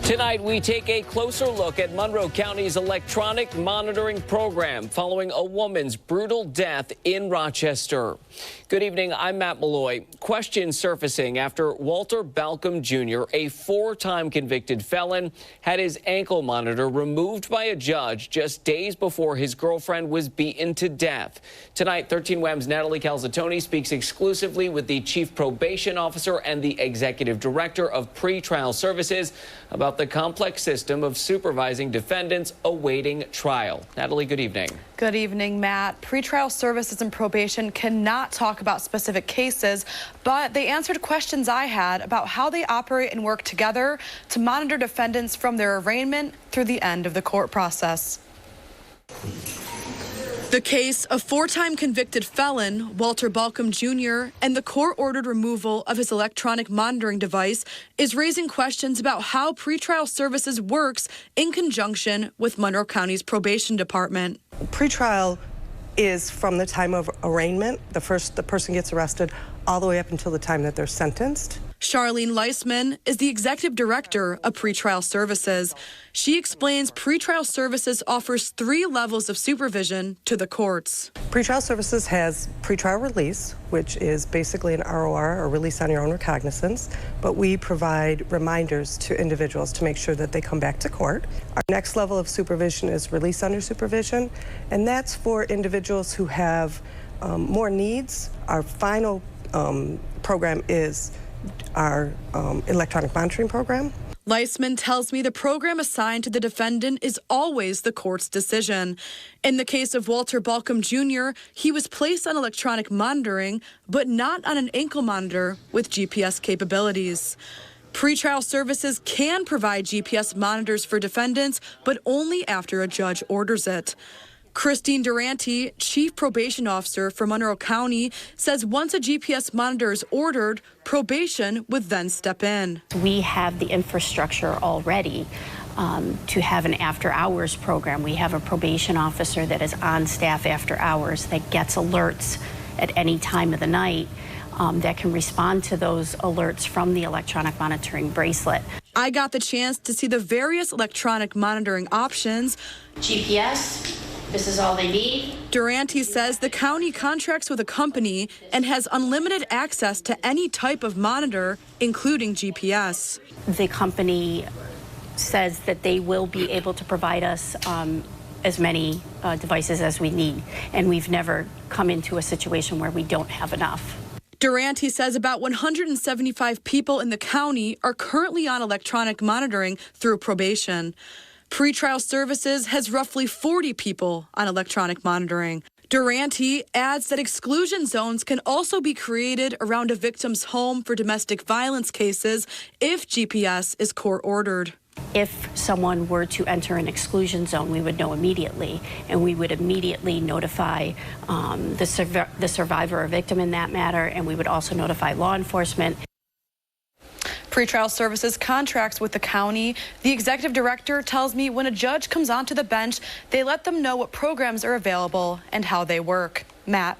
Tonight, we take a closer look at Monroe County's electronic monitoring program following a woman's brutal death in Rochester. Good evening, I'm Matt Malloy. Questions surfacing after Walter Balcom Jr., a four-time convicted felon, had his ankle monitor removed by a judge just days before his girlfriend was beaten to death. Tonight, 13 WHAM's Natalie Calzatoni speaks exclusively with the chief probation officer and the executive director of pretrial services about the complex system of supervising defendants awaiting trial. Natalie, good evening. Good evening, Matt. Pretrial services and probation cannot talk about specific cases, but they answered questions I had about how they operate and work together to monitor defendants from their arraignment through the end of the court process. The case of four-time convicted felon Walter Balcom Jr. and the court-ordered removal of his electronic monitoring device is raising questions about how pretrial services works in conjunction with Monroe County's probation department. Pretrial is from the time of arraignment, the person gets arrested, all the way up until the time that they're sentenced. Charlene Leisman is the executive director of pretrial services. She explains pretrial services offers 3 levels of supervision to the courts. Pretrial services has pretrial release, which is basically an ROR, or release on your own recognizance, but we provide reminders to individuals to make sure that they come back to court. Our next level of supervision is release under supervision, and that's for individuals who have more needs. Our final program is our electronic monitoring program. Leisman tells me the program assigned to the defendant is always the court's decision. In the case of Walter Balcom Jr., he was placed on electronic monitoring, but not on an ankle monitor with GPS capabilities. Pretrial services can provide GPS monitors for defendants, but only after a judge orders it. Christine Durante, Chief Probation Officer for Monroe County, says once a GPS monitor is ordered, probation would then step in. We have the infrastructure already to have an after-hours program. We have a probation officer that is on staff after hours that gets alerts at any time of the night that can respond to those alerts from the electronic monitoring bracelet. I got the chance to see the various electronic monitoring options. GPS. This is all they need. Durante says the county contracts with a company and has unlimited access to any type of monitor, including GPS. The company says that they will be able to provide us as many devices as we need, and we've never come into a situation where we don't have enough. Durante says about 175 people in the county are currently on electronic monitoring through probation. Pretrial services has roughly 40 people on electronic monitoring. Durante adds that exclusion zones can also be created around a victim's home for domestic violence cases if GPS is court-ordered. If someone were to enter an exclusion zone, we would know immediately, and we would immediately notify the survivor or victim in that matter, and we would also notify law enforcement. Pretrial services contracts with the county. The executive director tells me when a judge comes onto the bench, they let them know what programs are available and how they work. Matt.